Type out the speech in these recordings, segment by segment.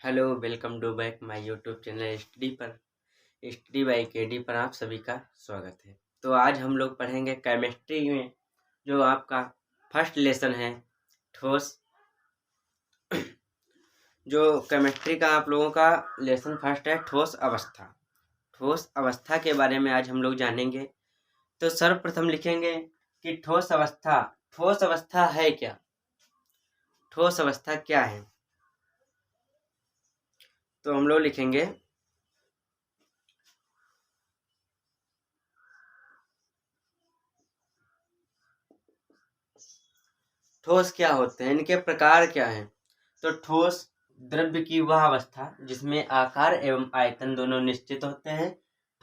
Hello, welcome to back my YouTube channel study by KD पर आप सभी का स्वागत है। तो आज हम लोग पढ़ेंगे केमिस्ट्री में जो आपका फर्स्ट लेसन है ठोस। जो केमिस्ट्री का आप लोगों का लेसन फर्स्ट है ठोस अवस्था। ठोस अवस्था के बारे में आज हम लोग जानेंगे। तो सर्वप्रथम लिखेंगे कि ठोस अवस्था है क्या। ठोस अवस्था क्या है, तो हम लोग लिखेंगे ठोस क्या होते हैं, इनके प्रकार क्या हैं। तो ठोस द्रव्य की वह अवस्था जिसमें आकार एवं आयतन दोनों निश्चित होते हैं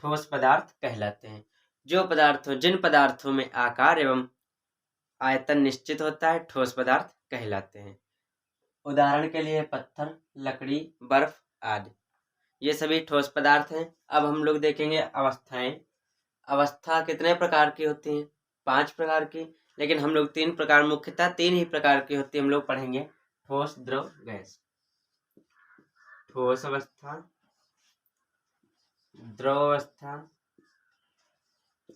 ठोस पदार्थ कहलाते हैं। जिन पदार्थों में आकार एवं आयतन निश्चित होता है ठोस पदार्थ कहलाते हैं। उदाहरण के लिए पत्थर, लकड़ी, बर्फ आदि ये सभी ठोस पदार्थ हैं। अब हम लोग देखेंगे अवस्थाएं। अवस्था कितने प्रकार की होती हैं? 5 प्रकार की, लेकिन हम लोग 3 प्रकार, मुख्यतः 3 ही प्रकार की होती है हम लोग पढ़ेंगे। ठोस, द्रव, गैस। ठोस अवस्था, द्रव अवस्था,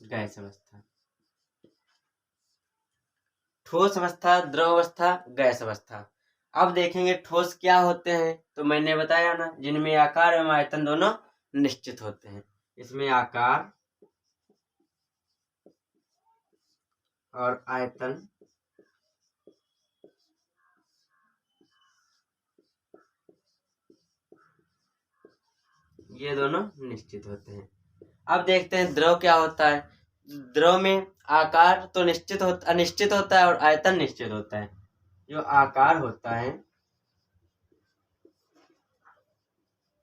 गैस अवस्था। ठोस अवस्था, द्रव अवस्था, गैस अवस्था। अब देखेंगे ठोस क्या होते हैं। तो मैंने बताया ना, जिनमें आकार एवं आयतन दोनों निश्चित होते हैं। इसमें आकार और आयतन ये दोनों निश्चित होते हैं। अब देखते हैं द्रव क्या होता है। द्रव में आकार तो अनिश्चित होता है और आयतन निश्चित होता है। जो आकार होता है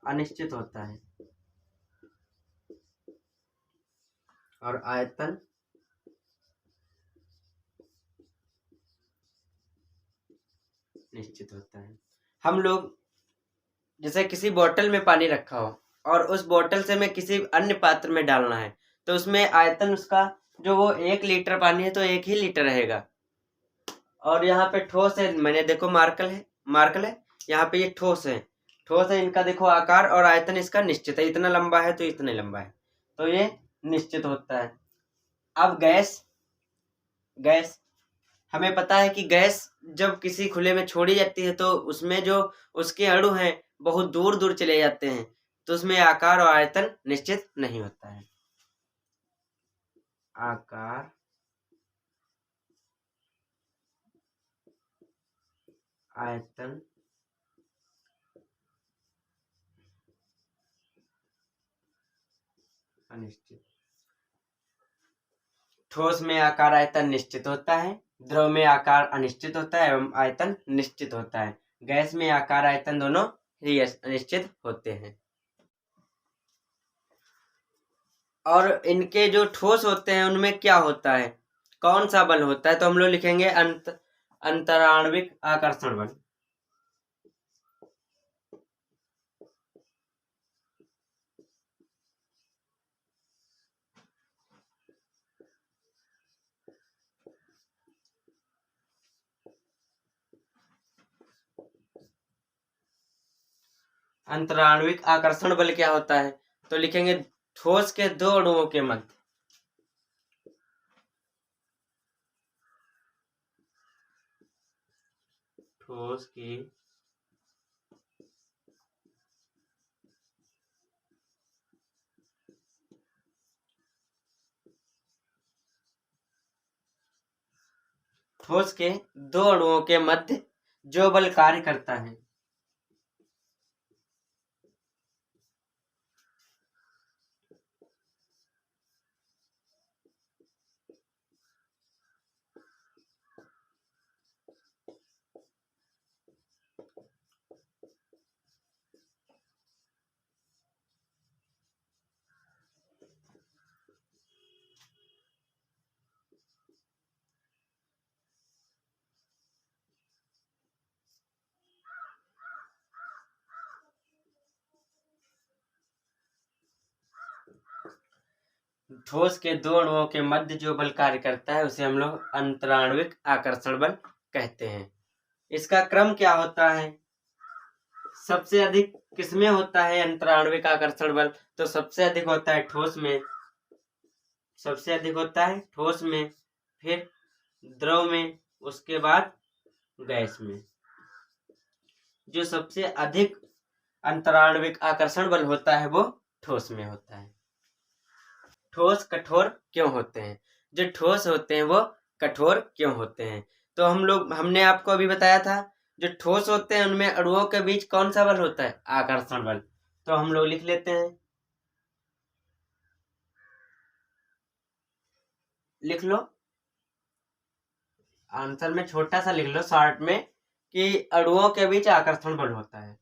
अनिश्चित होता है और आयतन निश्चित होता है। हम लोग जैसे किसी बोतल में पानी रखा हो और उस बोतल से मैं किसी अन्य पात्र में डालना है, तो उसमें आयतन उसका जो वो 1 लीटर पानी है तो 1 ही लीटर रहेगा। और यहाँ पे ठोस है, मैंने देखो मार्कल है यहाँ पे, ये ठोस है। इनका देखो आकार और आयतन इसका निश्चित है, इतना लंबा है तो इतने लंबा है, तो ये निश्चित होता है। अब गैस हमें पता है कि गैस जब किसी खुले में छोड़ी जाती है तो उसमें जो उसके अणु हैं बहुत दूर दूर चले जाते हैं, तो उसमें आकार और आयतन निश्चित नहीं होता है। आकार, आयतन अनिश्चित। ठोस में आकार आयतन निश्चित होता है, द्रव में आकार अनिश्चित होता है एवं आयतन निश्चित होता है। गैस में आकार आयतन दोनों ही अनिश्चित होते हैं। और इनके जो ठोस होते हैं उनमें क्या होता है, कौन सा बल होता है, तो हम लोग लिखेंगे अंतराण्विक आकर्षण बल। अंतराण्विक आकर्षण बल क्या होता है, तो लिखेंगे ठोस के 2 अणुओं के मध्य ठोस के ठोस के 2 अणुओं के मध्य जो बल कार्य करता है ठोस के 2 अणुओं के मध्य जो बल कार्य करता है उसे हम लोग अंतराण्विक आकर्षण बल कहते हैं। इसका क्रम क्या होता है, सबसे अधिक किसमें होता है अंतराण्विक आकर्षण बल? तो सबसे अधिक होता है ठोस में, सबसे अधिक होता है ठोस में, फिर द्रव में, उसके बाद गैस में। जो सबसे अधिक अंतराण्विक आकर्षण बल होता है वो ठोस में होता है। ठोस कठोर क्यों होते हैं? जो ठोस होते हैं वो कठोर क्यों होते हैं? तो हमने आपको अभी बताया था, जो ठोस होते हैं उनमें अणुओं के बीच कौन सा बल होता है? आकर्षण बल। तो हम लोग लिख लेते हैं, लिख लो आंसर में, छोटा सा लिख लो शॉर्ट में, कि अणुओं के बीच आकर्षण बल होता है।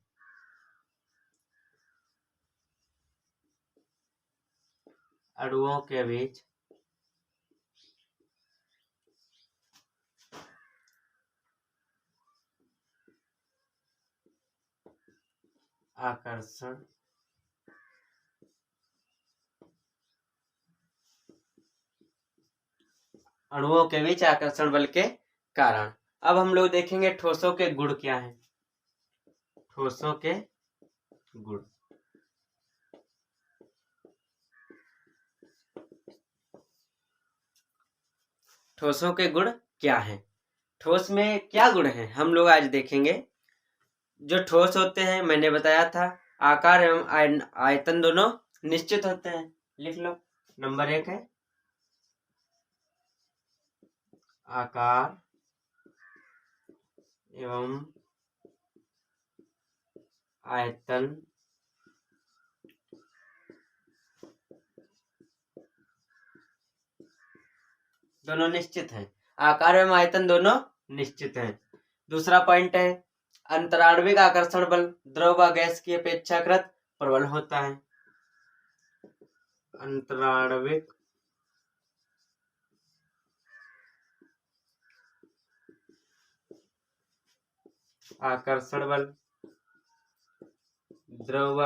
अणुओं के बीच आकर्षण अणुओं के बीच आकर्षण बल के कारण। अब हम लोग देखेंगे ठोसों के गुण क्या हैं। ठोसों के गुण, ठोसों के गुण क्या हैं? ठोस में क्या गुण हैं हम लोग आज देखेंगे। जो ठोस होते हैं मैंने बताया था, आकार एवं आयतन दोनों निश्चित होते हैं। लिख लो, नंबर 1 है आकार एवं आयतन दोनों निश्चित हैं। आकार एवं आयतन दोनों निश्चित हैं। दूसरा पॉइंट है अंतराण्विक आकर्षण बल द्रव व गैस की अपेक्षाकृत प्रबल होता है। अंतराण्विक आकर्षण बल द्रव व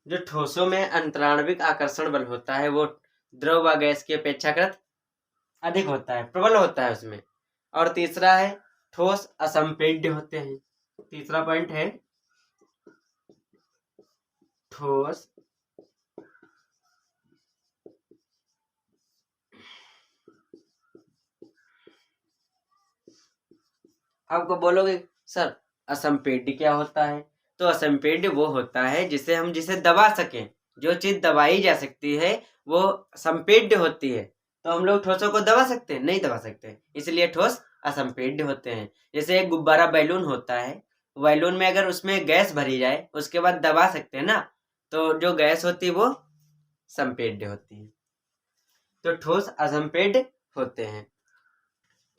जो ठोसों में अंतराण्विक आकर्षण बल होता है वो द्रव व गैस की अपेक्षाकृत अधिक होता है, प्रबल होता है उसमें। और तीसरा है ठोस असंपीड्य होते हैं। तीसरा पॉइंट है ठोस आपको बोलोगे सर असंपीड्य क्या होता है? तो असंपीड्य वो होता है जिसे दबा सकें। जो चीज दबाई जा सकती है वो संपीड्य होती है। तो हम लोग ठोसों को दबा सकते हैं? नहीं दबा सकते, इसलिए ठोस असंपीड्य होते हैं। जैसे एक गुब्बारा बैलून होता है, बैलून में अगर उसमें गैस भरी जाए उसके बाद दबा सकते हैं ना, तो जो गैस होती है वो संपीड्य होती है। तो ठोस असंपीड्य होते हैं।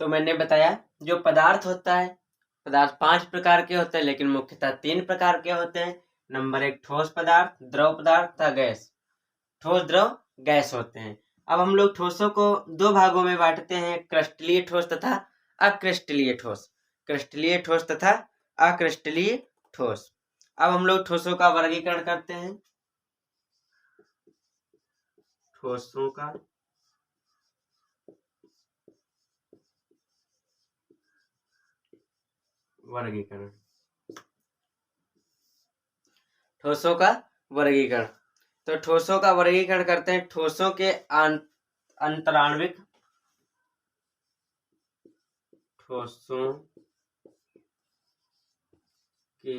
तो मैंने बताया जो पदार्थ होता है, पदार्थ 5 प्रकार के होते हैं लेकिन मुख्यतः 3 प्रकार के होते हैं। नंबर 1 ठोस पदार्थ, द्रव पदार्थ तथा गैस। ठोस, द्रव, गैस होते हैं। अब हम लोग ठोसों को 2 भागों में बांटते हैं, क्रिस्टलीय ठोस तथा अक्रिस्टलीय ठोस। क्रिस्टलीय ठोस तथा अक्रिस्टलीय ठोस। अब हम लोग ठोसों का वर्गीकरण करते हैं। ठोसों का वर्गीकरण, ठोसों का वर्गीकरण। तो ठोसों का वर्गीकरण करते हैं। ठोसों के अंतराण्विक, ठोसों के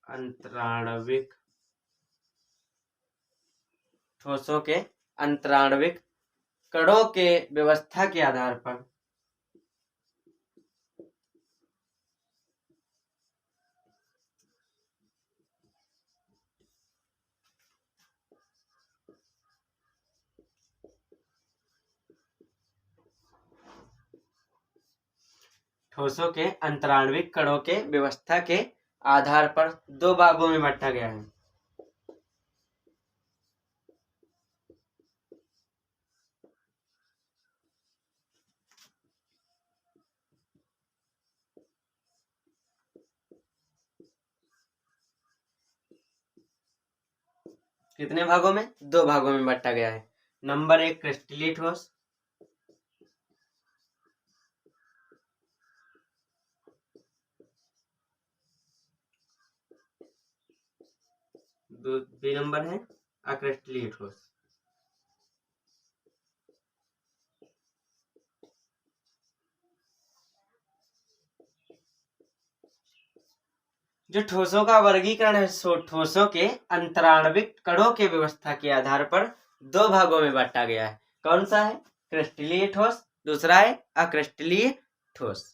अंतराण्विक, ठोसों के अंतराण्विक कणों के व्यवस्था के आधार पर ठोसों के अंतराण्विक कणों के व्यवस्था के आधार पर 2 भागों में बांटा गया है। कितने भागों में? 2 भागों में बांटा गया है। नंबर 1 क्रिस्टलीय ठोस, बी नंबर है अक्रिस्टलीय ठोस। जो ठोसों का वर्गीकरण है, ठोसों के अंतराणविक कणों के व्यवस्था के आधार पर 2 भागों में बांटा गया है। कौन सा है? क्रिस्टलीय ठोस, दूसरा है अक्रिस्टलीय ठोस।